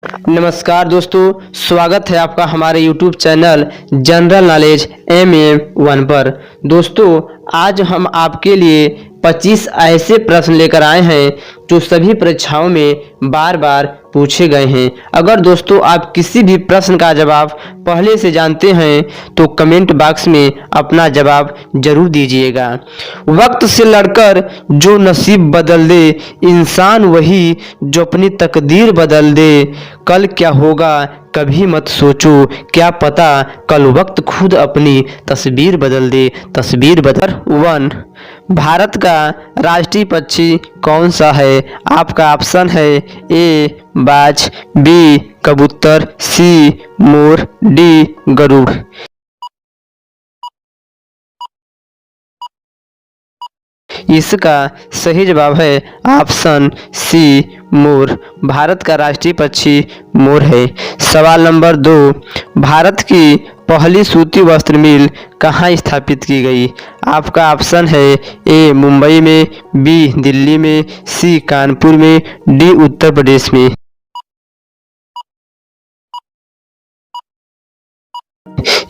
नमस्कार दोस्तों, स्वागत है आपका हमारे YouTube channel general knowledge MM1 पर। दोस्तों, आज हम आपके लिए 25 ऐसे प्रश्न लेकर आए हैं जो सभी परीक्षाओं में बार बार पूछे गए हैं। अगर दोस्तों आप किसी भी प्रश्न का जवाब पहले से जानते हैं तो कमेंट बॉक्स में अपना जवाब जरूर दीजिएगा। वक्त से लड़कर जो नसीब बदल दे, इंसान वही जो अपनी तकदीर बदल दे। कल क्या होगा कभी मत सोचो, क्या पता कल वक्त खुद अपनी तस्वीर बदल दे। तस्वीर बदल। 1, भारत का राष्ट्रीय पक्षी कौन सा है? आपका ऑप्शन है ए बाज, बी कबूतर, सी मोर, डी गरुड़। इसका सही जवाब है ऑप्शन सी मोर। भारत का राष्ट्रीय पक्षी मोर है। सवाल नंबर 2, भारत की पहली सूती वस्त्र मिल कहाँ स्थापित की गई? आपका ऑप्शन है ए मुंबई में, बी दिल्ली में, सी कानपुर में, डी उत्तर प्रदेश में।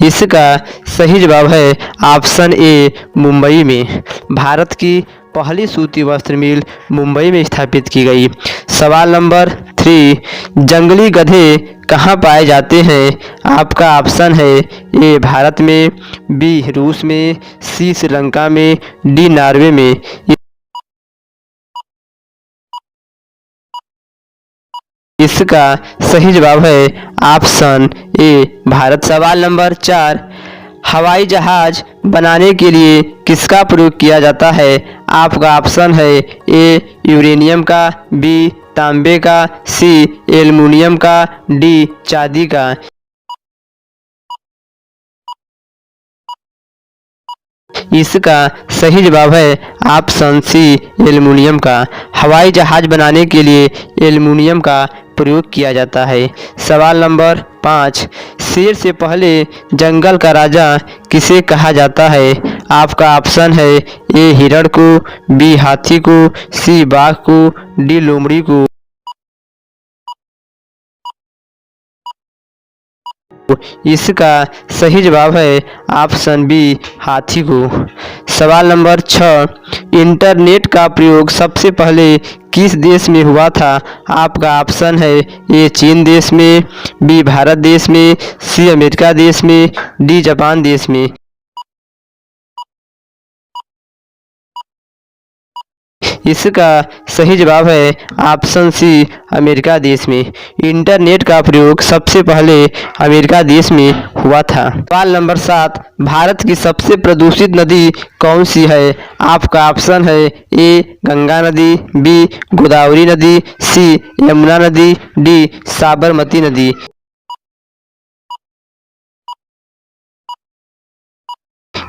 इसका सही जवाब है ऑप्शन ए मुंबई में। भारत की पहली सूती वस्त्र मिल मुंबई में स्थापित की गई। सवाल नंबर 3, जंगली गधे कहाँ पाए जाते हैं? आपका ऑप्शन है ए भारत में, बी रूस में, सी श्रीलंका में, डी नॉर्वे में। इसका सही जवाब है ऑप्शन ए भारत। सवाल नंबर 4, हवाई जहाज बनाने के लिए किसका प्रयोग किया जाता है? आपका ऑप्शन है ए यूरेनियम का, बी तांबे का, सी एल्युमिनियम का, डी चांदी का। इसका सही जवाब है ऑप्शन सी एल्युमिनियम का। हवाई जहाज बनाने के लिए एल्युमिनियम का प्रयोग किया जाता है। सवाल नंबर 5, शेर से पहले जंगल का राजा किसे कहा जाता है? आपका ऑप्शन है ए हिरण को, बी हाथी को, सी बाघ को, डी लोमड़ी को। इसका सही जवाब है ऑप्शन बी हाथी को। सवाल नंबर 6, इंटरनेट का प्रयोग सबसे पहले किस देश में हुआ था? आपका ऑप्शन है ए चीन देश में, बी भारत देश में, सी अमेरिका देश में, डी जापान देश में। इसका सही जवाब है ऑप्शन सी अमेरिका देश में। इंटरनेट का प्रयोग सबसे पहले अमेरिका देश में हुआ था। सवाल नंबर 7, भारत की सबसे प्रदूषित नदी कौन सी है? आपका ऑप्शन है ए गंगा नदी, बी गोदावरी नदी, सी यमुना नदी, डी साबरमती नदी।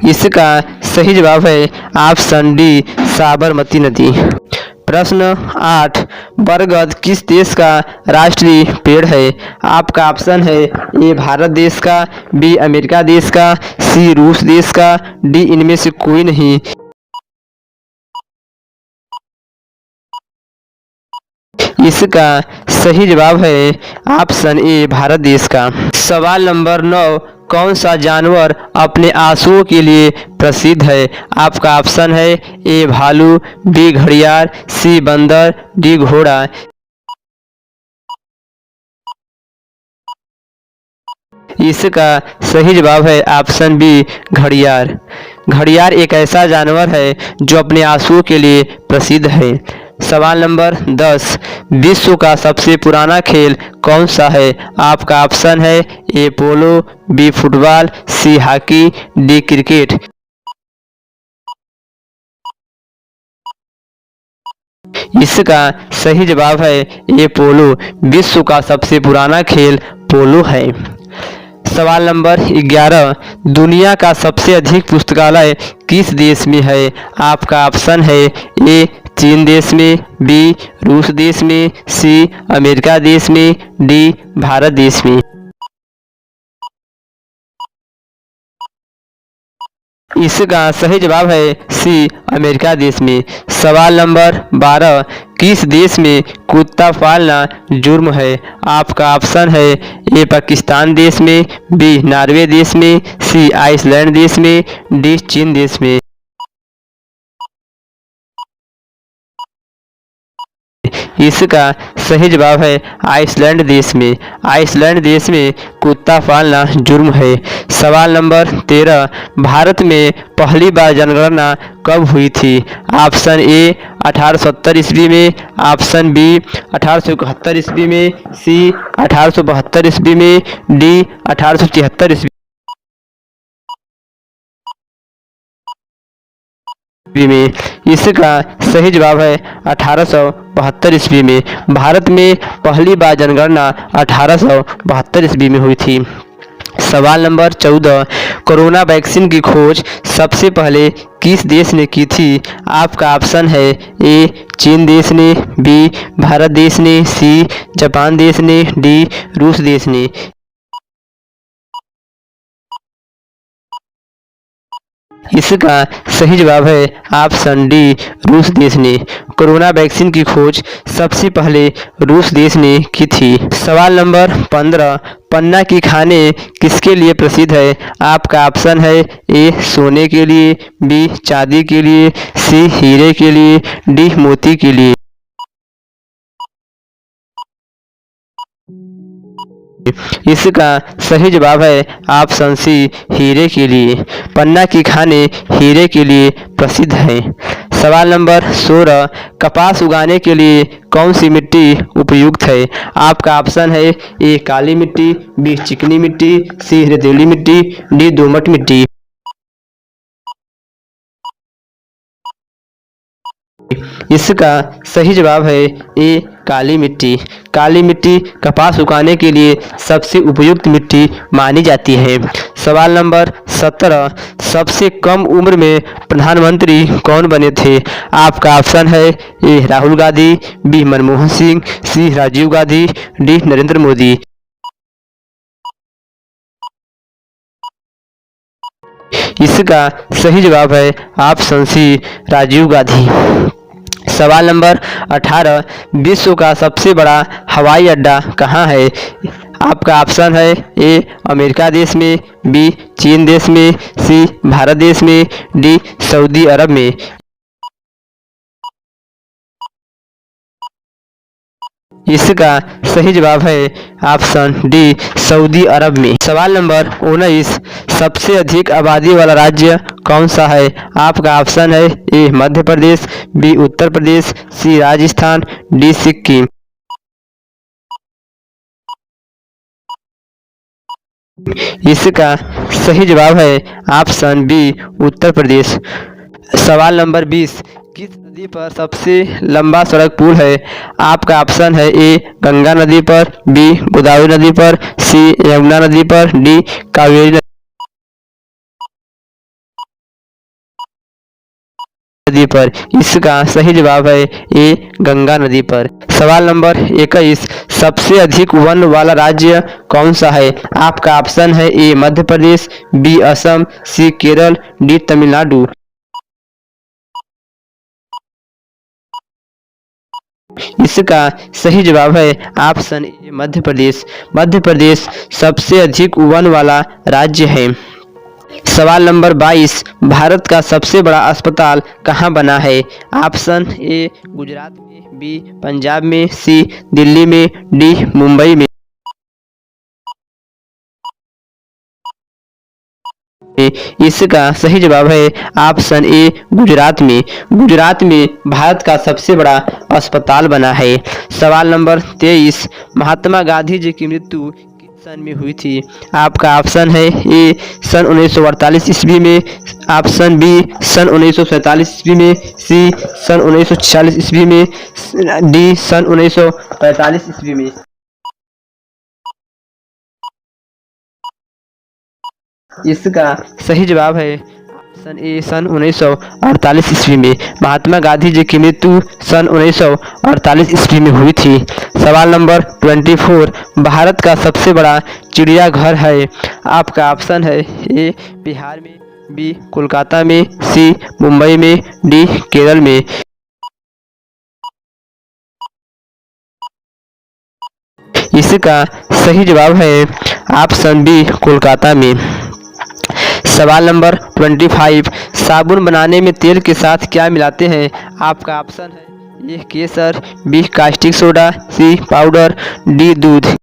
इसका सही जवाब है ऑप्शन डी साबरमती नदी। प्रश्न 8, बरगद किस देश का राष्ट्रीय पेड़ है? आपका ऑप्शन है ए भारत देश का, बी अमेरिका देश का, सी रूस देश का, डी इनमें से कोई नहीं। इसका सही जवाब है ऑप्शन ए भारत देश का। सवाल नंबर 9, कौन सा जानवर अपने आंसुओं के लिए प्रसिद्ध है? आपका ऑप्शन है ए भालू, बी घड़ियाल, सी बंदर, डी घोड़ा। इसका सही जवाब है ऑप्शन बी घड़ियाल। घड़ियाल एक ऐसा जानवर है जो अपने आंसुओं के लिए प्रसिद्ध है। सवाल नंबर 10, विश्व का सबसे पुराना खेल कौन सा है? आपका ऑप्शन है A polo, B football, C hockey, D cricket. इसका सही जवाब है ए पोलो। विश्व का सबसे पुराना खेल पोलो है। सवाल नंबर 11, दुनिया का सबसे अधिक पुस्तकालय किस देश में है? आपका ऑप्शन है ए चीन देश में, बी रूस देश में, सी अमेरिका देश में, डी भारत देश में। इसका सही जवाब है सी, अमेरिका देश में। सवाल नंबर 12, किस देश में कुत्ता पालना जुर्म है? आपका ऑप्शन है ए, पाकिस्तान देश में, बी, नॉर्वे देश में, सी, आइसलैंड देश में, डी, चीन देश में। इसका सही जवाब है आइसलैंड देश में। आइसलैंड देश में कुत्ता पालना जुर्म है। सवाल नंबर 13, भारत में पहली बार जनगणना कब हुई थी? ऑप्शन ए 1870 ईस्वी में, ऑप्शन बी 1871 ईस्वी में, सी 1872 ईस्वी में, डी 1873 ईस्वी में। इसका सही जवाब है 1872 ईस्वी में। भारत में पहली बार जनगणना 1872 ईस्वी में हुई थी। सवाल नंबर 14, कोरोना वैक्सीन की खोज सबसे पहले किस देश ने की थी? आपका ऑप्शन है ए, चीन देश ने, बी, भारत देश ने, सी, जापान देश ने, डी, रूस देश ने। इसका सही जवाब है ऑप्शन डी, रूस देश ने। कोरोना वैक्सीन की खोज सबसे पहले रूस देश ने की थी। सवाल नंबर 15, पन्ना की खाने किसके लिए प्रसिद्ध है? आपका ऑप्शन है ए, सोने के लिए, बी, चांदी के लिए, सी, हीरे के लिए, डी, मोती के लिए। इसका सही जवाब है ऑप्शन सी, हीरे के लिए। पन्ना की खाने हीरे के लिए प्रसिद्ध हैं। सवाल नंबर 16, कपास उगाने के लिए कौन सी मिट्टी उपयुक्त है? आपका ऑप्शन है ए, काली मिट्टी, बी, चिकनी मिट्टी, सी, रेतीली मिट्टी, डी, दोमट मिट्टी। इसका सही जवाब है ए, काली मिट्टी। काली मिट्टी कपास उगाने के लिए सबसे उपयुक्त मिट्टी मानी जाती है। सवाल नंबर 17, सबसे कम उम्र में प्रधानमंत्री कौन बने थे? आपका ऑप्शन है ए, राहुल गांधी, बी, मनमोहन सिंह, सी, राजीव गांधी, डी, नरेंद्र मोदी। इसका सही जवाब है ऑप्शन सी, राजीव गांधी। सवाल नंबर 18, विश्व का सबसे बड़ा हवाई अड्डा कहाँ है? आपका ऑप्शन है ए, अमेरिका देश में, बी, चीन देश में, सी, भारत देश में, डी, सऊदी अरब में। इसका सही जवाब है ऑप्शन डी, सऊदी अरब में। सवाल नंबर 19, सबसे अधिक आबादी वाला राज्य कौन सा है? आपका ऑप्शन है ए, मध्य प्रदेश, बी, उत्तर प्रदेश, सी, राजस्थान, डी, सिक्किम। इसका सही जवाब है ऑप्शन बी, उत्तर प्रदेश। सवाल नंबर 20, किस नदी पर सबसे लंबा सड़क पुल है? आपका ऑप्शन है ए, गंगा नदी पर, बी, गोदावरी नदी पर, सी, यमुना नदी पर, डी, कावेरी नदी पर। इसका सही जवाब है ए, गंगा नदी पर। सवाल नंबर 21, सबसे अधिक वन वाला राज्य कौन सा है? आपका ऑप्शन है ए, मध्य प्रदेश, बी, असम, सी, केरल, डी, तमिलनाडु। इसका सही जवाब है ऑप्शन ए, मध्य प्रदेश। मध्य प्रदेश सबसे अधिक वन वाला राज्य है। सवाल नंबर 22, भारत का सबसे बड़ा अस्पताल कहाँ बना है? ऑप्शन ए, गुजरात में, बी, पंजाब में, सी, दिल्ली में, डी, मुंबई में। इसका सही जवाब है ऑप्शन ए, गुजरात में। गुजरात में भारत का सबसे बड़ा अस्पताल बना है। सवाल नंबर 23, महात्मा गांधी जी की मृत्यु किस सन में हुई थी? आपका ऑप्शन है ए, सन 1948 ईस्वी में, ऑप्शन बी, सन 1947 ईस्वी में, सी, सन 1946 ईस्वी में, डी, सन 1945 ईस्वी में। इसका सही जवाब है ऑप्शन ए, सन 1948 ईस्वी में। महात्मा गांधी जी की मृत्यु सन 1948 ईस्वी में हुई थी। सवाल नंबर 24, भारत का सबसे बड़ा चिड़ियाघर है? आपका ऑप्शन है ए, बिहार में, बी कोलकाता में, सी मुंबई में, डी केरल में। इसका सही जवाब है ऑप्शन बी कोलकाता में। सवाल नंबर 25, साबुन बनाने में तेल के साथ क्या मिलाते हैं? आपका ऑप्शन है ए केसर, B caustic soda, C powder, D दूध।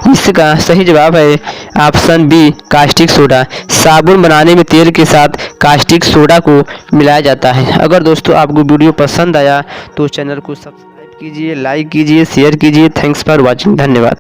इसका सही जवाब है ऑप्शन बी कास्टिक सोडा। साबुन बनाने में तेल के साथ कास्टिक सोडा को मिलाया जाता है। अगर दोस्तों आपको वीडियो पसंद आया तो चैनल को सब्सक्राइब कीजिए, लाइक कीजिए, शेयर कीजिए। Thanks for watching. धन्यवाद।